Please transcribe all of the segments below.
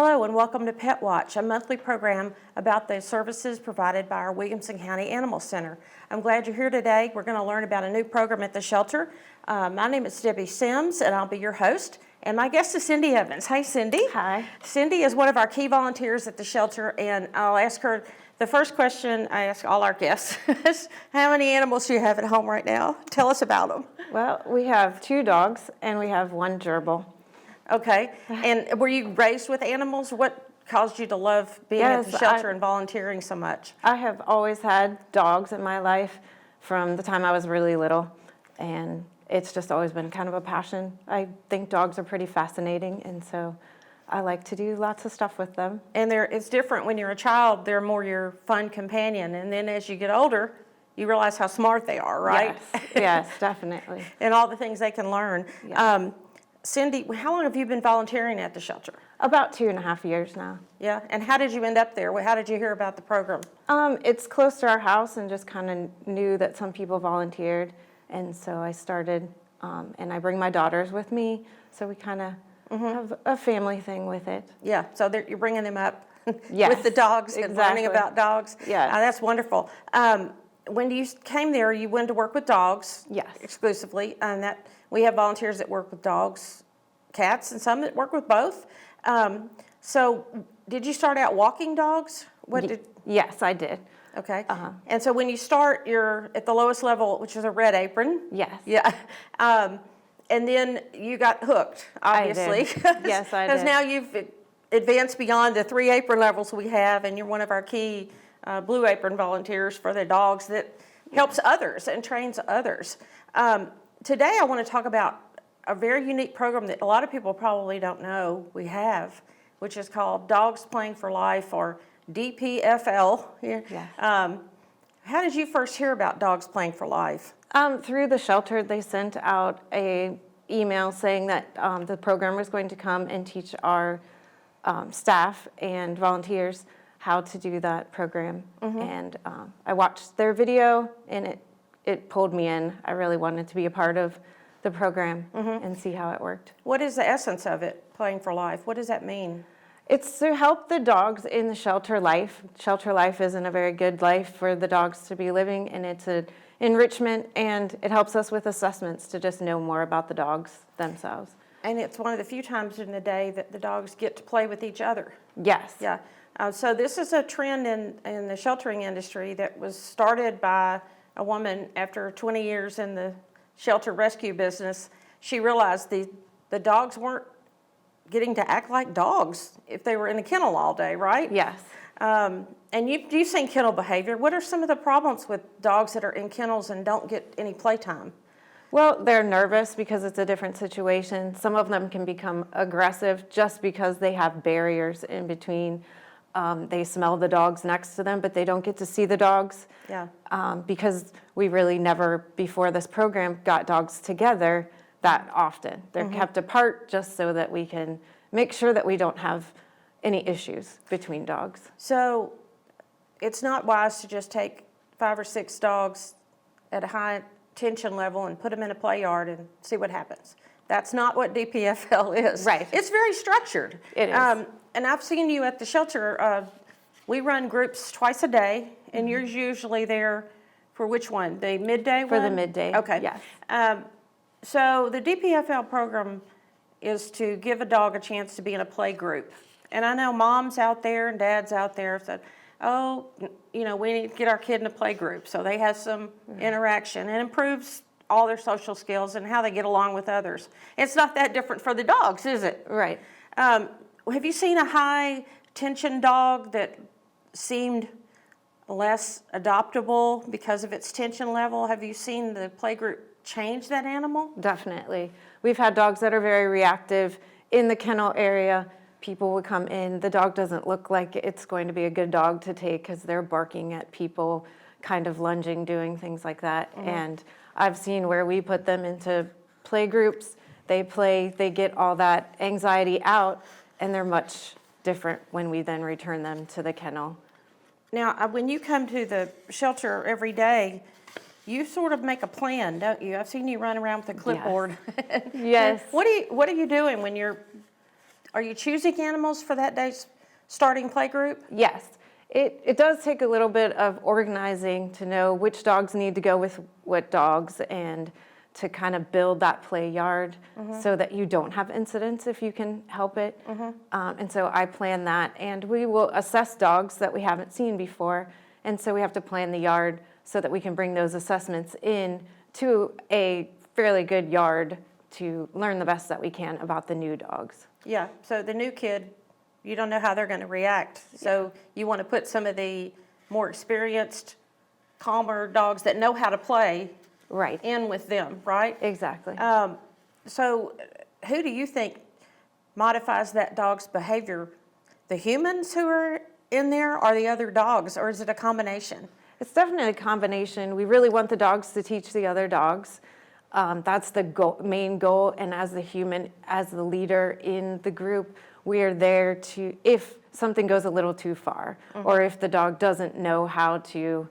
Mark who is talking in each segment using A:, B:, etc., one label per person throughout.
A: Hello and welcome to Pet Watch, a monthly program about the services provided by our Williamson County Animal Center. I'm glad you're here today. We're going to learn about a new program at the shelter. My name is Debbie Sims and I'll be your host. And my guest is Cindy Evans. Hey, Cindy.
B: Hi.
A: Cindy is one of our key volunteers at the shelter, and I'll ask her the first question I ask all our guests is, how many animals do you have at home right now? Tell us about them.
B: Well, we have 2 dogs and we have 1 gerbil.
A: Okay. And were you raised with animals? What caused you to love being at the shelter and volunteering so much?
B: I have always had dogs in my life from the time I was really little, and it's just always been kind of a passion. I think dogs are pretty fascinating, and so I like to do lots of stuff with them.
A: And it's different when you're a child. They're more your fun companion. And then as you get older, you realize how smart they are, right?
B: Yes, definitely.
A: And all the things they can learn.
B: Yeah.
A: Cindy, how long have you been volunteering at the shelter?
B: About 2.5 years now.
A: Yeah, and how did you end up there? How did you hear about the program?
B: It's close to our house and just kind of knew that some people volunteered, and so I started, and I bring my daughters with me, so we kind of have a family thing with it.
A: Yeah, so you're bringing them up
B: Yes,
A: with the dogs and learning about dogs.
B: Yeah.
A: That's wonderful. When you came there, you went to work with dogs.
B: Yes.
A: Exclusively, and we have volunteers that work with dogs, cats, and some that work with both. So did you start out walking dogs?
B: Yes, I did.
A: Okay. And so when you start, you're at the lowest level, which is a red apron.
B: Yes.
A: Yeah. And then you got hooked, obviously.
B: I did. Yes, I did.
A: Because now you've advanced beyond the 3 apron levels we have, and you're one of our key blue apron volunteers for the dogs that helps others and trains others. Today I want to talk about a very unique program that a lot of people probably don't know we have, which is called Dogs Playing for Life, or DPFL.
B: Yes.
A: How did you first hear about Dogs Playing for Life?
B: Through the shelter, they sent out a email saying that the program was going to come and teach our staff and volunteers how to do that program. And I watched their video, and it pulled me in. I really wanted to be a part of the program and see how it worked.
A: What is the essence of it, Playing for Life? What does that mean?
B: It's to help the dogs in the shelter life. Shelter life isn't a very good life for the dogs to be living, and it's an enrichment, and it helps us with assessments to just know more about the dogs themselves.
A: And it's one of the few times in the day that the dogs get to play with each other.
B: Yes.
A: Yeah. So this is a trend in the sheltering industry that was started by a woman after 20 years in the shelter rescue business. She realized the dogs weren't getting to act like dogs if they were in a kennel all day, right?
B: Yes.
A: And you've seen kennel behavior. What are some of the problems with dogs that are in kennels and don't get any playtime?
B: Well, they're nervous because it's a different situation. Some of them can become aggressive just because they have barriers in between. They smell the dogs next to them, but they don't get to see the dogs.
A: Yeah.
B: Because we really never, before this program, got dogs together that often. They're kept apart just so that we can make sure that we don't have any issues between dogs.
A: So it's not wise to just take 5 or 6 dogs at a high tension level and put them in a play yard and see what happens. That's not what DPFL is.
B: Right.
A: It's very structured.
B: It is.
A: And I've seen you at the shelter. We run groups twice a day, and you're usually there for which one? The midday one?
B: For the midday,
A: Okay.
B: yes.
A: So the DPFL program is to give a dog a chance to be in a play group. And I know moms out there and dads out there said, oh, we need to get our kid in a play group. So they have some interaction and improves all their social skills and how they get along with others. It's not that different for the dogs, is it?
B: Right.
A: Have you seen a high tension dog that seemed less adoptable because of its tension level? Have you seen the play group change that animal?
B: Definitely. We've had dogs that are very reactive in the kennel area. People would come in. The dog doesn't look like it's going to be a good dog to take because they're barking at people, kind of lunging, doing things like that. And I've seen where we put them into play groups. They play, they get all that anxiety out, and they're much different when we then return them to the kennel.
A: Now, when you come to the shelter every day, you sort of make a plan, don't you? I've seen you run around with a clipboard.
B: Yes.
A: What are you doing when you're Are you choosing animals for that day's starting play group?
B: Yes. It does take a little bit of organizing to know which dogs need to go with what dogs and to kind of build that play yard so that you don't have incidents if you can help it. And so I plan that. And we will assess dogs that we haven't seen before. And so we have to plan the yard so that we can bring those assessments in to a fairly good yard to learn the best that we can about the new dogs.
A: Yeah, so the new kid, you don't know how they're going to react. So you want to put some of the more experienced, calmer dogs that know how to play
B: Right.
A: in with them, right?
B: Exactly.
A: So who do you think modifies that dog's behavior? The humans who are in there or the other dogs, or is it a combination?
B: It's definitely a combination. We really want the dogs to teach the other dogs. That's the main goal. And as the human, as the leader in the group, we are there to, if something goes a little too far, or if the dog doesn't know how to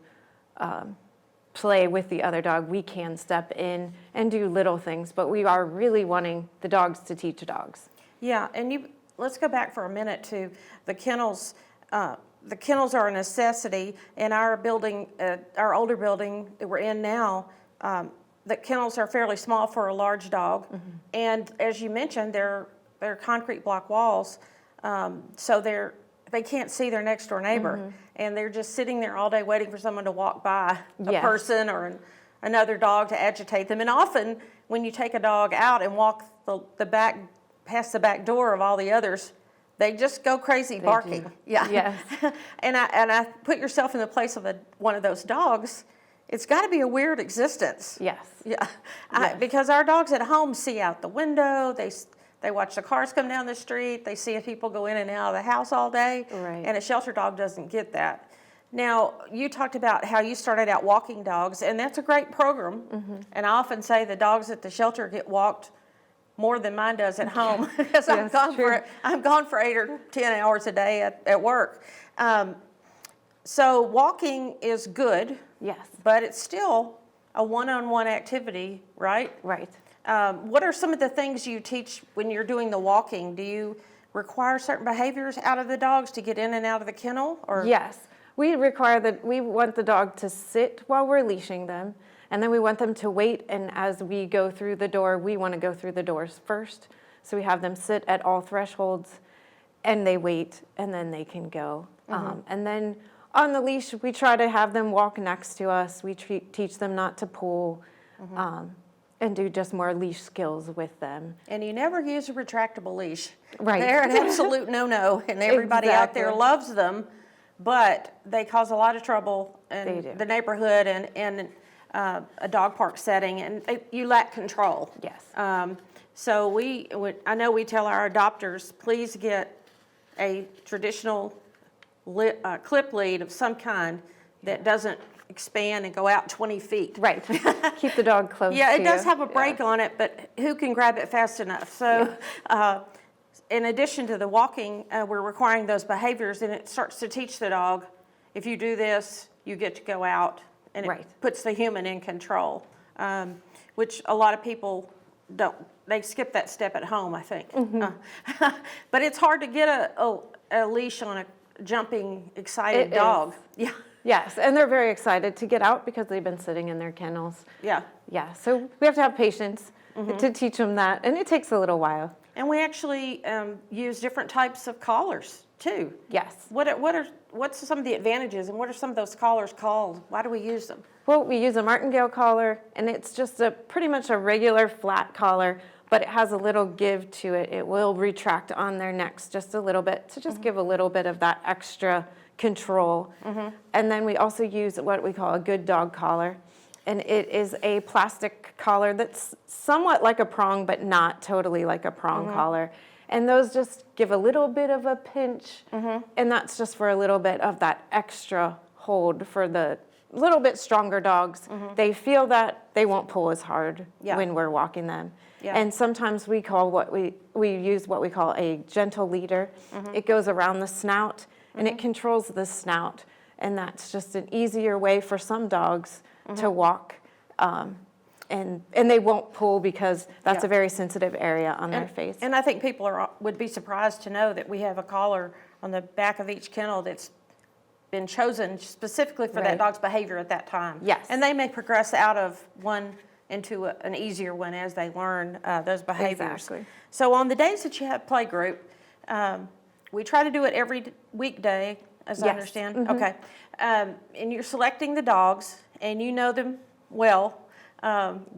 B: play with the other dog, we can step in and do little things. But we are really wanting the dogs to teach dogs.
A: Yeah, and let's go back for a minute to the kennels. The kennels are a necessity in our building, our older building that we're in now. The kennels are fairly small for a large dog, and as you mentioned, they're concrete block walls, so they can't see their next door neighbor, and they're just sitting there all day waiting for someone to walk by, a person or another dog to agitate them. And often, when you take a dog out and walk the back past the back door of all the others, they just go crazy barking. Yeah.
B: Yes.
A: and I put yourself in the place of one of those dogs. It's got to be a weird existence.
B: Yes.
A: Yeah.
B: Yes.
A: Because our dogs at home see out the window. They watch the cars come down the street. They see people go in and out of the house all day.
B: Right.
A: And a shelter dog doesn't get that. Now, you talked about how you started out walking dogs, and that's a great program. And I often say the dogs at the shelter get walked more than mine does at home because I'm gone for 8 or 10 hours a day at work. So walking is good.
B: Yes.
A: But it's still a one-on-one activity, right?
B: Right.
A: What are some of the things you teach when you're doing the walking? Do you require certain behaviors out of the dogs to get in and out of the kennel? Or
B: Yes. We want the dog to sit while we're leashing them, and then we want them to wait, and as we go through the door, we want to go through the doors first. So we have them sit at all thresholds, and they wait, and then they can go. And then on the leash, we try to have them walk next to us. We teach them not to pull, and do just more leash skills with them.
A: And you never use a retractable leash.
B: Right.
A: They're an absolute no-no, and everybody out there loves them, but they cause a lot of trouble in the neighborhood and a dog park setting, and you lack control.
B: Yes.
A: So I know we tell our adopters, please get a traditional clip lead of some kind that doesn't expand and go out 20 feet.
B: Right. Keep the dog close.
A: Yeah, it
B: to
A: does
B: you.
A: have a brake on it, but who can grab it fast enough? So in addition to the walking, we're requiring those behaviors, and it starts to teach the dog, if you do this, you get to go out, and it puts the human in control, which a lot of people don't. They skip that step at home, I think. But it's hard to get a leash on a jumping, excited dog. Yeah.
B: Yes, and they're very excited to get out because they've been sitting in their kennels.
A: Yeah.
B: Yeah, so we have to have patience to teach them that, and it takes a little while.
A: And we actually use different types of collars too.
B: Yes.
A: What's some of the advantages, and what are some of those collars called? Why do we use them?
B: Well, we use a martingale collar, and it's just pretty much a regular flat collar, but it has a little give to it. It will retract on their necks just a little bit to just give a little bit of that extra control. And then we also use what we call a good dog collar, and it is a plastic collar that's somewhat like a prong, but not totally like a prong collar. And those just give a little bit of a pinch, and that's just for a little bit of that extra hold for the little bit stronger dogs. They feel that they won't pull as hard when we're walking them. And sometimes we use what we call a gentle leader. It goes around the snout, and it controls the snout. And that's just an easier way for some dogs to walk. and they won't pull because that's
A: Yeah.
B: a very sensitive area on their face.
A: And I think people would be surprised to know that we have a collar on the back of each kennel that's been chosen specifically for that
B: Right.
A: dog's behavior at that time.
B: Yes.
A: And they may progress out of one into an easier one as they learn those behaviors.
B: Exactly.
A: So on the days that you have play group, we try to do it every weekday, as I
B: Yes.
A: understand. Okay. And you're selecting the dogs, and you know them well.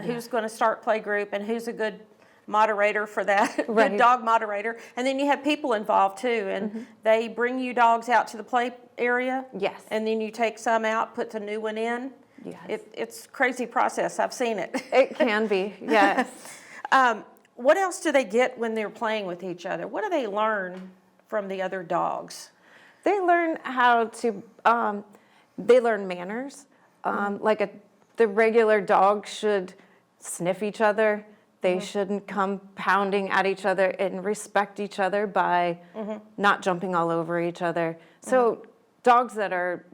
A: Who's going to start play group and who's a good moderator for that,
B: Right.
A: good dog moderator. And then you have people involved too, and they bring you dogs out to the play area.
B: Yes.
A: And then you take some out, put the new one in.
B: Yes.
A: It's a crazy process. I've seen it.
B: It can be, yes.
A: What else do they get when they're playing with each other? What do they learn from the other dogs?
B: They learn how to, they learn manners. The regular dog should sniff each other. They shouldn't come pounding at each other, and respect each other by not jumping all over each other. So dogs that are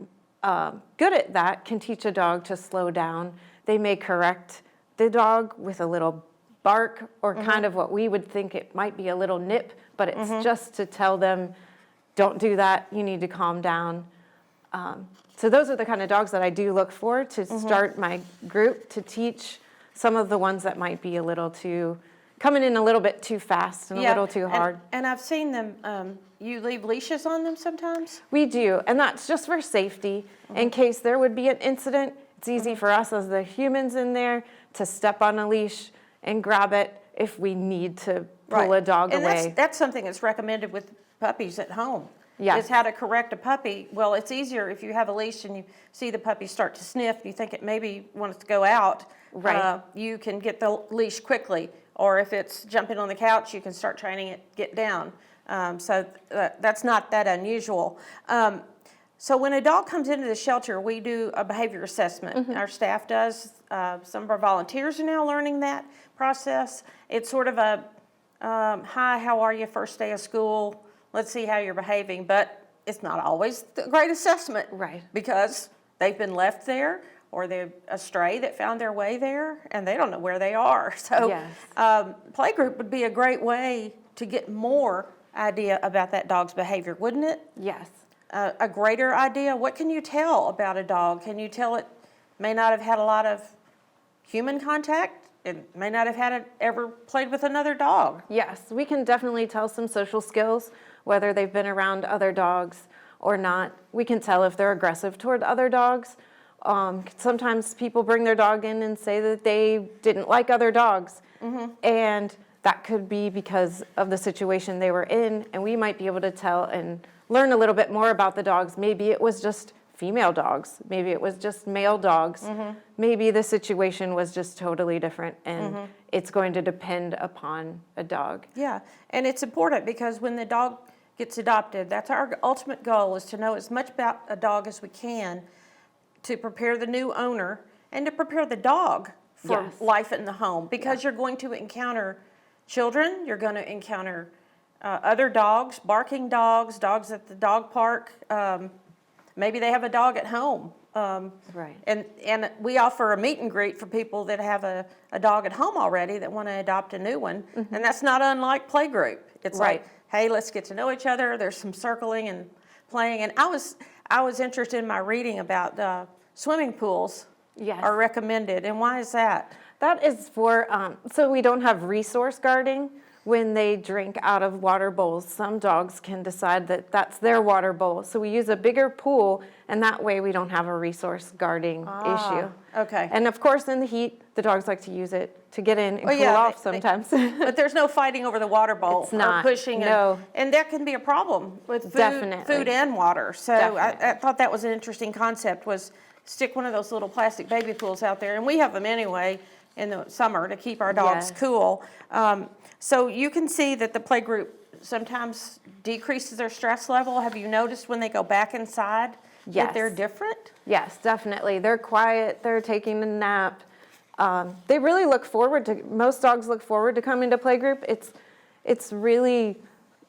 B: good at that can teach a dog to slow down. They may correct the dog with a little bark or kind of what we would think it might be a little nip, but it's just to tell them, don't do that, you need to calm down. So those are the kind of dogs that I do look for to start my group, to teach some of the ones that might be coming in a little bit too fast and a little too hard.
A: And I've seen them, you leave leashes on them sometimes?
B: We do, and that's just for safety. In case there would be an incident, it's easy for us as the humans in there to step on a leash and grab it if we need to pull a dog away.
A: And that's something that's recommended with puppies at home.
B: Yes.
A: Is how to correct a puppy. Well, it's easier if you have a leash and you see the puppy start to sniff, you think it maybe wants to go out.
B: Right.
A: You can get the leash quickly. Or if it's jumping on the couch, you can start training it get down. So that's not that unusual. So when a dog comes into the shelter, we do a behavior assessment. Our staff does. Some of our volunteers are now learning that process. It's sort of a, hi, how are you, first day of school? Let's see how you're behaving. But it's not always the great assessment.
B: Right.
A: Because they've been left there, or they're a stray that found their way there, and they don't know where they are. So
B: Yes.
A: Playgroup would be a great way to get more idea about that dog's behavior, wouldn't it?
B: Yes.
A: A greater idea. What can you tell about a dog? Can you tell it may not have had a lot of human contact? It may not have ever played with another dog.
B: Yes, we can definitely tell some social skills, whether they've been around other dogs or not. We can tell if they're aggressive toward other dogs. Sometimes people bring their dog in and say that they didn't like other dogs. And that could be because of the situation they were in, and we might be able to tell and learn a little bit more about the dogs. Maybe it was just female dogs. Maybe it was just male dogs. Maybe the situation was just totally different, and it's going to depend upon a dog.
A: Yeah, and it's important because when the dog gets adopted, that's our ultimate goal, is to know as much about a dog as we can to prepare the new owner and to prepare the dog for
B: Yes.
A: life in the home, because you're going to encounter children, you're going to encounter other dogs, barking dogs, dogs at the dog park. Maybe they have a dog at home.
B: Right.
A: And we offer a meet and greet for people that have a dog at home already that want to adopt a new one. And that's not unlike playgroup. It's
B: Right.
A: like, hey, let's get to know each other. There's some circling and playing. And I was interested in my reading about swimming pools
B: Yes.
A: are recommended. And why is that?
B: That is for, so we don't have resource guarding when they drink out of water bowls. Some dogs can decide that that's their water bowl. So we use a bigger pool, and that way we don't have a resource guarding issue.
A: Okay.
B: And of course, in the heat, the dogs like to use it to get in and
A: Oh,
B: cool
A: yeah,
B: off
A: they-
B: sometimes.
A: But there's no fighting over the water bowl.
B: It's not,
A: Or pushing.
B: no.
A: And that can be a problem with food,
B: Definitely.
A: food and water. So I
B: Definitely.
A: thought that was an interesting concept, was stick one of those little plastic baby pools out there. And we have them anyway in the summer to keep our dogs
B: Yes.
A: cool. So you can see that the play group sometimes decreases their stress level. Have you noticed when they go back inside that they're
B: Yes.
A: different?
B: Yes, definitely. They're quiet, they're taking a nap. They really look forward to, most dogs look forward to coming to playgroup. It's really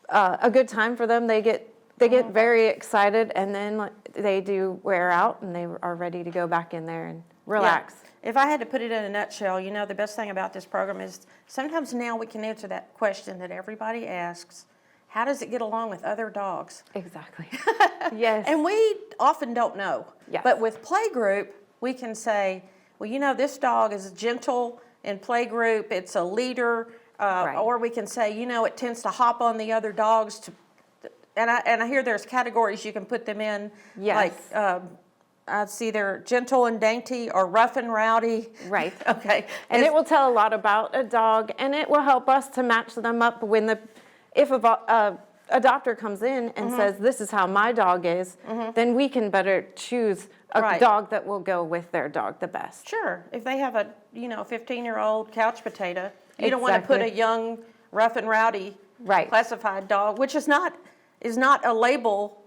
B: a good time for them. They get very excited, and then they do wear out, and they are ready to go back in there and relax.
A: if I had to put it in a nutshell, you know, the best thing about this program is sometimes now we can answer that question that everybody asks. How does it get along with other dogs?
B: Exactly. Yes.
A: And we often don't know.
B: Yes.
A: But with playgroup, we can say, well, you know, this dog is gentle in playgroup, it's a leader,
B: Right.
A: or we can say, you know, it tends to hop on the other dogs. And I hear there's categories you can put them in.
B: Yes.
A: Like, I see they're gentle and dainty or rough and rowdy.
B: Right.
A: Okay.
B: And it will tell a lot about a dog, and it will help us to match them up when if a adopter comes in and says, this is how my dog is, then we can better choose a
A: Right.
B: dog that will go with their dog the best.
A: Sure. If they have a, you know, 15-year-old couch potato, you don't want to put a
B: Exactly.
A: young, rough and rowdy
B: Right.
A: classified dog, which is not a label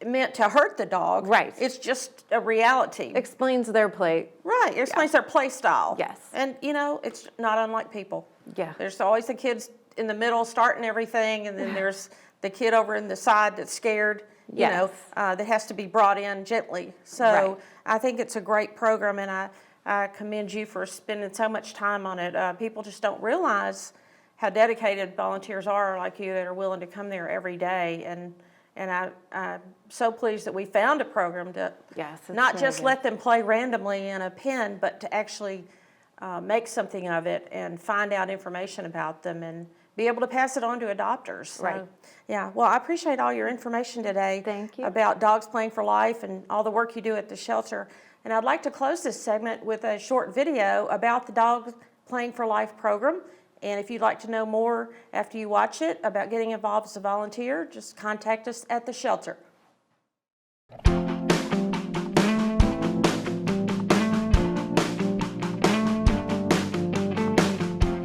A: meant to hurt the dog.
B: Right.
A: It's just a reality.
B: Explains their play.
A: Right. It explains their play style.
B: Yes.
A: And, you know, it's not unlike people.
B: Yeah.
A: There's always the kids in the middle starting everything, and then there's the kid over in the side that's scared, you
B: Yes.
A: know, that has to be brought in gently. So
B: Right.
A: I think it's a great program, and I commend you for spending so much time on it. People just don't realize how dedicated volunteers are like you that are willing to come there every day. And I'm so pleased that we found a program to
B: Yes, it's
A: not
B: very
A: just
B: good.
A: let them play randomly in a pen, but to actually make something of it and find out information about them and be able to pass it on to adopters. So,
B: Right.
A: yeah, well, I appreciate all your information today.
B: Thank you.
A: About Dogs Playing for Life and all the work you do at the shelter. And I'd like to close this segment with a short video about the Dogs Playing for Life program. And if you'd like to know more after you watch it about getting involved as a volunteer, just contact us at the shelter.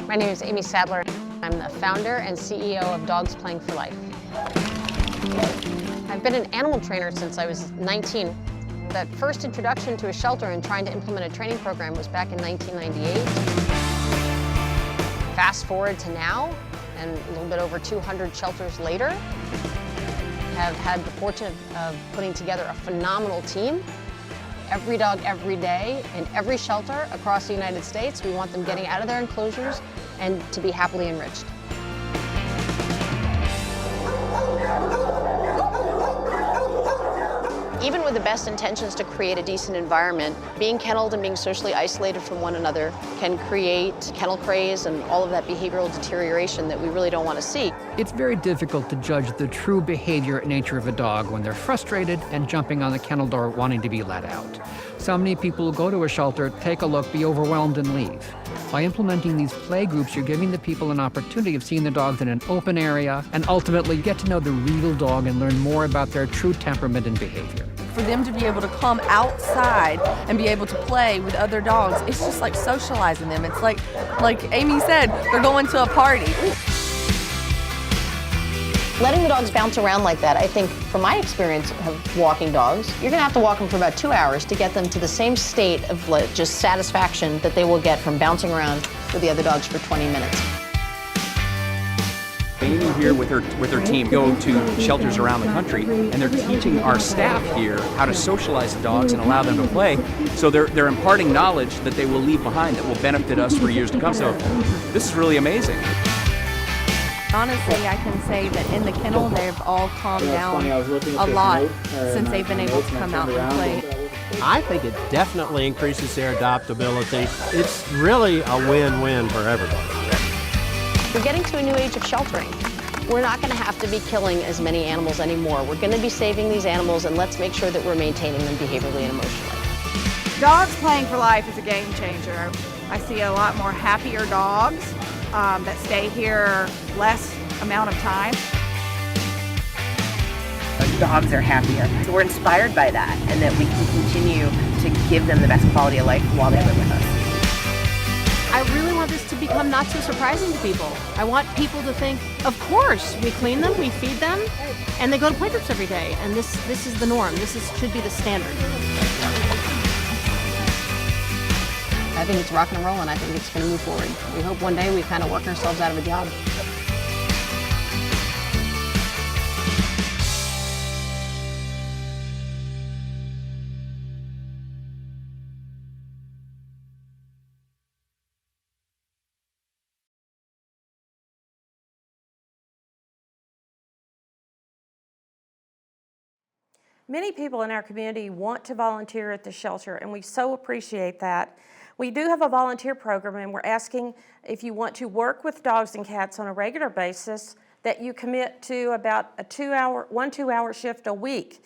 C: My name is Amy Sadler. I'm the founder and CEO of Dogs Playing for Life. I've been an animal trainer since I was 19. That first introduction to a shelter and trying to implement a training program was back in 1998. Fast forward to now, and a little bit over 200 shelters later, have had the fortune of putting together a phenomenal team. Every dog, every day, in every shelter across the United States. We want them getting out of their enclosures and to be happily enriched. Even with the best intentions to create a decent environment, being kenneled and being socially isolated from one another can create kennel craze and all of that behavioral deterioration that we really don't want to see.
D: It's very difficult to judge the true behavior and nature of a dog when they're frustrated and jumping on the kennel door wanting to be let out. So many people go to a shelter, take a look, be overwhelmed, and leave. By implementing these play groups, you're giving the people an opportunity of seeing the dogs in an open area and ultimately get to know the real dog and learn more about their true temperament and behavior.
E: For them to be able to come outside and be able to play with other dogs, it's just like socializing them. It's like Amy said, they're going to a party.
C: Letting the dogs bounce around like that, I think, from my experience of walking dogs, you're going to have to walk them for about 2 hours to get them to the same state of just satisfaction that they will get from bouncing around with the other dogs for 20 minutes.
F: Amy here with her team go to shelters around the country, and they're teaching our staff here how to socialize the dogs and allow them to play. So they're imparting knowledge that they will leave behind that will benefit us for years to come. So this is really amazing.
E: Honestly, I can say that in the kennel, they've all calmed down a lot since they've been able to come out and play.
G: I think it definitely increases their adaptability. It's really a win-win for everybody.
C: We're getting to a new age of sheltering. We're not going to have to be killing as many animals anymore. We're going to be saving these animals, and let's make sure that we're maintaining them behaviorally and emotionally.
H: Dogs Playing for Life is a game changer. I see a lot more happier dogs that stay here less amount of time.
I: Dogs are happier. So we're inspired by that, and that we can continue to give them the best quality of life while they live with us.
J: I really want this to become not so surprising to people. I want people to think, of course, we clean them, we feed them, and they go to playgroups every day. And this is the norm. Should be the standard.
C: I think it's rock and roll, and I think it's going to move forward. We hope one day we kind of work ourselves out of a job.
A: Many people in our community want to volunteer at the shelter, and we so appreciate that. We do have a volunteer program, and we're asking if you want to work with dogs and cats on a regular basis, that you commit to about a 2-hour shift a week,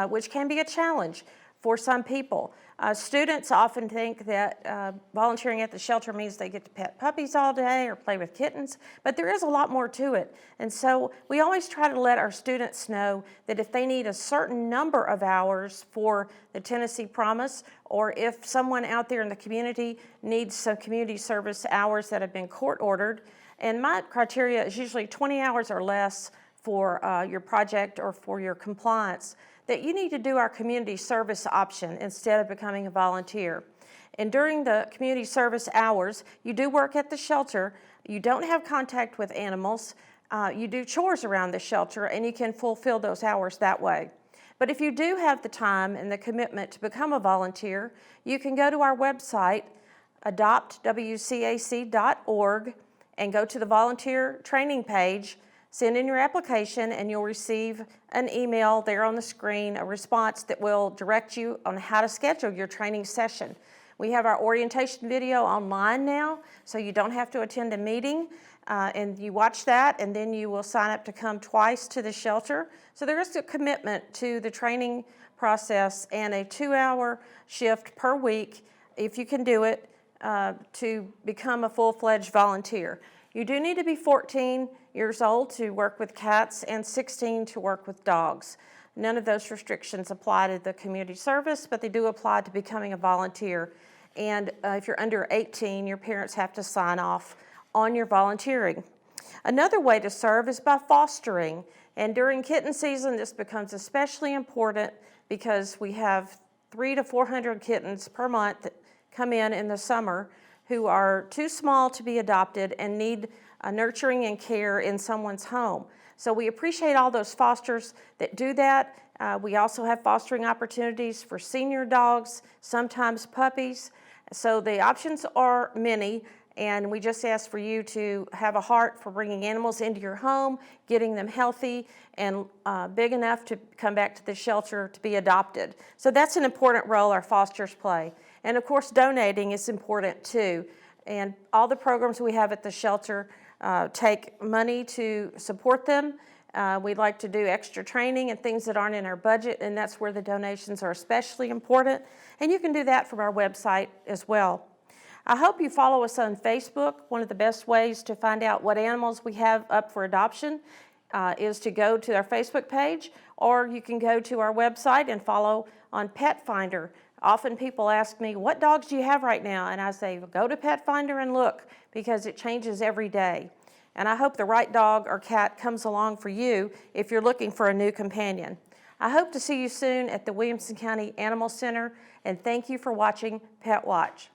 A: which can be a challenge for some people. Students often think that volunteering at the shelter means they get to pet puppies all day or play with kittens, but there is a lot more to it. And so we always try to let our students know that if they need a certain number of hours for the Tennessee Promise, or if someone out there in the community needs some community service hours that have been court ordered, and my criteria is usually 20 hours or less for your project or for your compliance, that you need to do our community service option instead of becoming a volunteer. And during the community service hours, you do work at the shelter, you don't have contact with animals, you do chores around the shelter, and you can fulfill those hours that way. But if you do have the time and the commitment to become a volunteer, you can go to our website, adoptwcac.org, and go to the volunteer training page, send in your application, and you'll receive an email there on the screen, a response that will direct you on how to schedule your training session. We have our orientation video online now, so you don't have to attend a meeting, and you watch that, and then you will sign up to come twice to the shelter. So there is a commitment to the training process and a 2-hour shift per week, if you can do it, to become a full-fledged volunteer. You do need to be 14 years old to work with cats and 16 to work with dogs. None of those restrictions apply to the community service, but they do apply to becoming a volunteer. And if you're under 18, your parents have to sign off on your volunteering. Another way to serve is by fostering. And during kitten season, this becomes especially important because we have 300 to 400 kittens per month that come in the summer who are too small to be adopted and need nurturing and care in someone's home. So we appreciate all those fosters that do that. We also have fostering opportunities for senior dogs, sometimes puppies. So the options are many, and we just ask for you to have a heart for bringing animals into your home, getting them healthy and big enough to come back to the shelter to be adopted. So that's an important role our fosters play. And of course, donating is important too. And all the programs we have at the shelter take money to support them. We'd like to do extra training and things that aren't in our budget, and that's where the donations are especially important. And you can do that from our website as well. I hope you follow us on Facebook. One of the best ways to find out what animals we have up for adoption is to go to our Facebook page, or you can go to our website and follow on Pet Finder. Often people ask me, what dogs do you have right now? And I say, go to Pet Finder and look, because it changes every day. And I hope the right dog or cat comes along for you if you're looking for a new companion. I hope to see you soon at the Williamson County Animal Center, and thank you for watching Pet Watch.